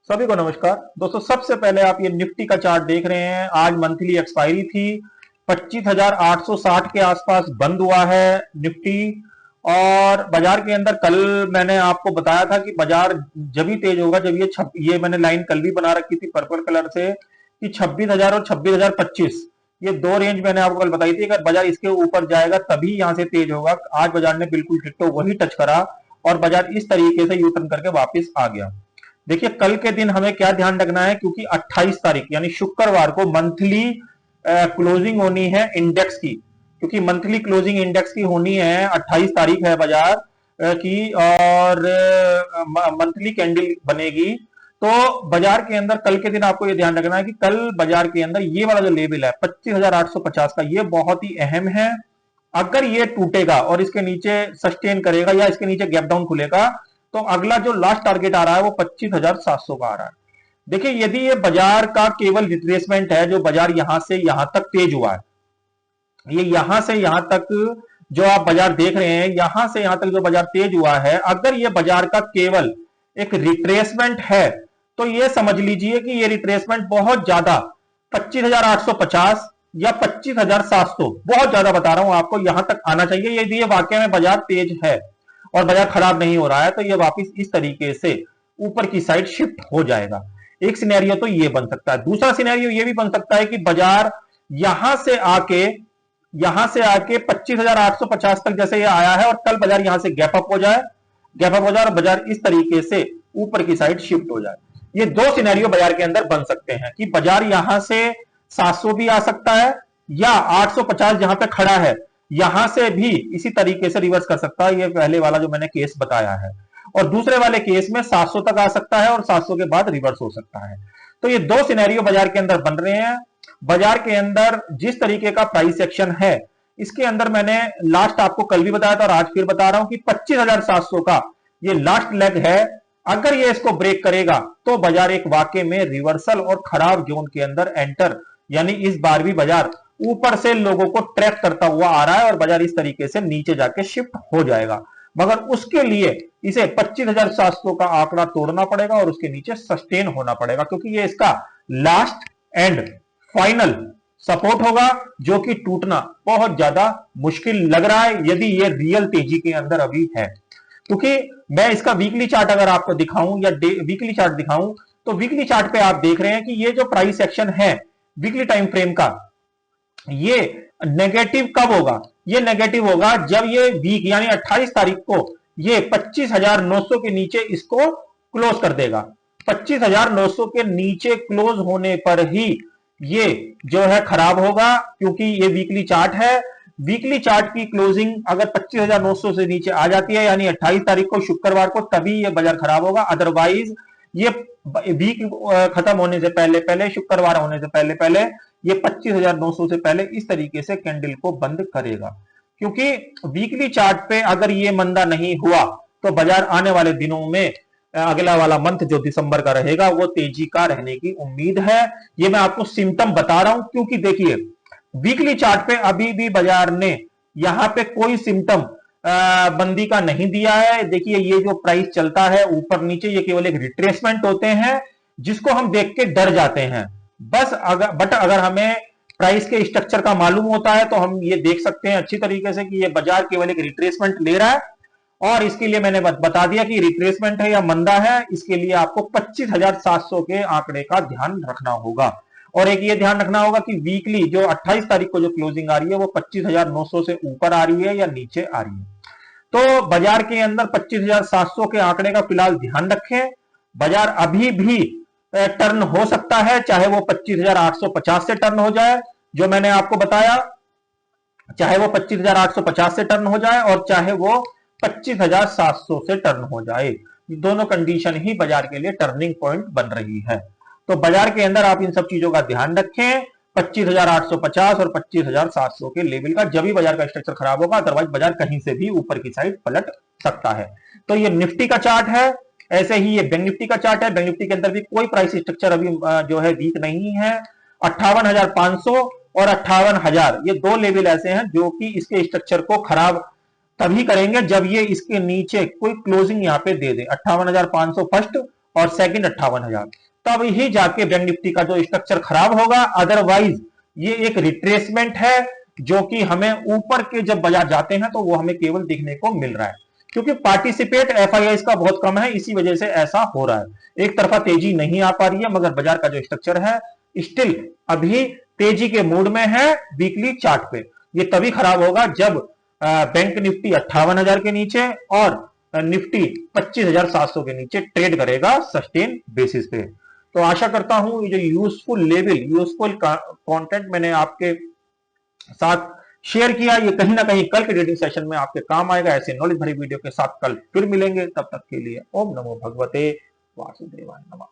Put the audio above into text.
सभी को नमस्कार दोस्तों। सबसे पहले आप ये निफ्टी का चार्ट देख रहे हैं। आज मंथली एक्सपायरी थी, 25,860 के आसपास बंद हुआ है निफ्टी। और बाजार के अंदर कल मैंने आपको बताया था कि बाजार जब ही तेज होगा जब ये मैंने लाइन कल भी बना रखी थी पर्पल कलर से कि 26,000 और 26,025, ये दो रेंज मैंने आपको कल बताई थी। अगर बाजार इसके ऊपर जाएगा तभी यहां से तेज होगा। आज बाजार ने बिल्कुल डिट्टो वही टच करा और बाजार इस तरीके से यू टर्न करके वापस आ गया। देखिए कल के दिन हमें क्या ध्यान रखना है, क्योंकि 28 तारीख यानी शुक्रवार को मंथली क्लोजिंग होनी है इंडेक्स की, क्योंकि मंथली क्लोजिंग इंडेक्स की होनी है। 28 तारीख है बाजार की, और मंथली कैंडल बनेगी। तो बाजार के अंदर कल के दिन आपको यह ध्यान रखना है कि कल बाजार के अंदर ये वाला जो लेवल है 25,850 का, ये बहुत ही अहम है। अगर ये टूटेगा और इसके नीचे सस्टेन करेगा या इसके नीचे गैप डाउन खुलेगा तो अगला जो लास्ट टारगेट आ रहा है वो 25,700 का आ रहा है। देखिए यदि ये बाजार का केवल रिट्रेसमेंट है, जो बाजार यहां से यहां तक तेज हुआ है, ये यहां से यहां तक जो आप बाजार देख रहे हैं, यहां से यहां तक जो बाजार तेज हुआ है, अगर ये बाजार का केवल एक रिट्रेसमेंट है तो ये समझ लीजिए कि ये रिट्रेसमेंट बहुत ज्यादा 25,850 या 25,700, बहुत ज्यादा बता रहा हूं आपको, यहां तक आना चाहिए। यदि ये वाकई में बाजार तेज है और बाजार खराब नहीं हो रहा है तो ये वापस इस तरीके से ऊपर की साइड शिफ्ट हो जाएगा। एक सिनेरियो तो ये बन सकता है। दूसरा सिनेरियो ये भी बन सकता है कि बाजार यहां से आके 25,850 तक जैसे ये आया है और कल बाजार यहां से गैप अप हो जाए और बाजार इस तरीके से ऊपर की साइड शिफ्ट हो जाए। ये दो सिनेरियो बाजार के अंदर बन सकते हैं कि बाजार यहां से 700 भी आ सकता है या 850 जहां पे खड़ा है यहां से भी इसी तरीके से रिवर्स कर सकता है। ये पहले वाला जो मैंने केस बताया है, और दूसरे वाले केस में 700 तक आ सकता है और 700 के बाद रिवर्स हो सकता है। तो ये दो सिनेरियो बाजार के अंदर बन रहे हैं। बाजार के अंदर जिस तरीके का प्राइस एक्शन है, इसके अंदर मैंने लास्ट आपको कल भी बताया था और आज फिर बता रहा हूं कि 25,700 का ये लास्ट लेग है। अगर ये इसको ब्रेक करेगा तो बाजार एक वाकई में रिवर्सल और खराब जोन के अंदर एंटर, यानी इस बार भी बाजार ऊपर से लोगों को ट्रैक करता हुआ आ रहा है और बाजार इस तरीके से नीचे जाके शिफ्ट हो जाएगा। मगर उसके लिए इसे 25,700 का आंकड़ा तोड़ना पड़ेगा और उसके नीचे सस्टेन होना पड़ेगा, क्योंकि ये इसका लास्ट एंड फाइनल सपोर्ट होगा, जो कि टूटना बहुत ज्यादा मुश्किल लग रहा है यदि ये रियल तेजी के अंदर अभी है। क्योंकि मैं इसका वीकली चार्ट अगर आपको दिखाऊं या वीकली चार्ट दिखाऊं तो वीकली चार्ट पे आप देख रहे हैं कि ये जो प्राइस एक्शन है वीकली टाइम फ्रेम का, ये नेगेटिव कब होगा? ये नेगेटिव होगा जब ये वीक यानी 28 तारीख को ये 25,900 के नीचे इसको क्लोज कर देगा। 25,900 के नीचे क्लोज होने पर ही ये जो है खराब होगा, क्योंकि ये वीकली चार्ट है। वीकली चार्ट की क्लोजिंग अगर 25,900 से नीचे आ जाती है यानी 28 तारीख को शुक्रवार को, तभी ये बाजार खराब होगा। अदरवाइज ये वीक खत्म होने से पहले पहले, शुक्रवार होने से पहले पहले ये 25,900 से पहले इस तरीके से कैंडल को बंद करेगा। क्योंकि वीकली चार्ट पे अगर ये मंदा नहीं हुआ तो बाजार आने वाले दिनों में अगला वाला मंथ जो दिसंबर का रहेगा वो तेजी का रहने की उम्मीद है। ये मैं आपको सिम्टम बता रहा हूं, क्योंकि देखिए वीकली चार्ट पे अभी भी बाजार ने यहां पे कोई सिम्टम बंदी का नहीं दिया है। देखिए ये जो प्राइस चलता है ऊपर नीचे, ये केवल एक रिट्रेसमेंट होते हैं जिसको हम देख के डर जाते हैं बस। अगर हमें प्राइस के स्ट्रक्चर का मालूम होता है तो हम ये देख सकते हैं अच्छी तरीके से कि ये बाजार केवल एक रिट्रेसमेंट ले रहा है, और इसके लिए मैंने बता दिया कि रिट्रेसमेंट है या मंदा है। इसके लिए आपको 25,700 के आंकड़े का ध्यान रखना होगा, और एक ये ध्यान रखना होगा कि वीकली जो 28 तारीख को जो क्लोजिंग आ रही है वो 25,900 से ऊपर आ रही है या नीचे आ रही है। तो बाजार के अंदर 25,700 के आंकड़े का फिलहाल ध्यान रखें। बाजार अभी भी टर्न हो सकता है, चाहे वो 25,850 से टर्न हो जाए जो मैंने आपको बताया, चाहे वो 25,850 से टर्न हो जाए और चाहे वो 25,700 से टर्न हो जाए। दोनों कंडीशन ही बाजार के लिए टर्निंग पॉइंट बन रही है। तो बाजार के अंदर आप इन सब चीजों का ध्यान रखें, 25,850 और 25,700 के लेवल का, जब भी बाजार का स्ट्रक्चर खराब होगा। अदरवाइज बाजार कहीं से भी ऊपर की साइड पलट सकता है। तो ये निफ्टी का चार्ट है, ऐसे ही ये बैंक निफ्टी का चार्ट है। बैंक निफ्टी के अंदर भी कोई प्राइस स्ट्रक्चर अभी जो है वीक नहीं है। 58,500 और 58,000 ये दो लेवल ऐसे हैं जो कि इसके स्ट्रक्चर को खराब तभी करेंगे जब ये इसके नीचे कोई क्लोजिंग यहां पे दे दे। 58,500 फर्स्ट और सेकंड 58,000, तब ही जाके बैंक निफ्टी का जो स्ट्रक्चर खराब होगा। अदरवाइज ये एक रिट्रेसमेंट है, जो कि हमें ऊपर के जब बाजार जाते हैं तो वो हमें केवल दिखने को मिल रहा है, क्योंकि पार्टिसिपेट एफआईआई का बहुत कम है, इसी वजह से ऐसा हो रहा है। एक तरफा तेजी नहीं आ पा रही है, मगर बाजार का जो स्ट्रक्चर है स्टिल अभी तेजी के मूड में है। वीकली चार्ट पे ये तभी खराब होगा जब बैंक निफ्टी 58,000 के नीचे और निफ्टी 25,700 के नीचे ट्रेड करेगा सस्टेन बेसिस पे। तो आशा करता हूं ये जो यूजफुल लेवल, यूजफुल कंटेंट मैंने आपके साथ शेयर किया, ये कहीं ना कहीं कल के ट्रेडिंग सेशन में आपके काम आएगा। ऐसे नॉलेज भरी वीडियो के साथ कल फिर मिलेंगे, तब तक के लिए ओम नमो भगवते वासुदेवाय नमः।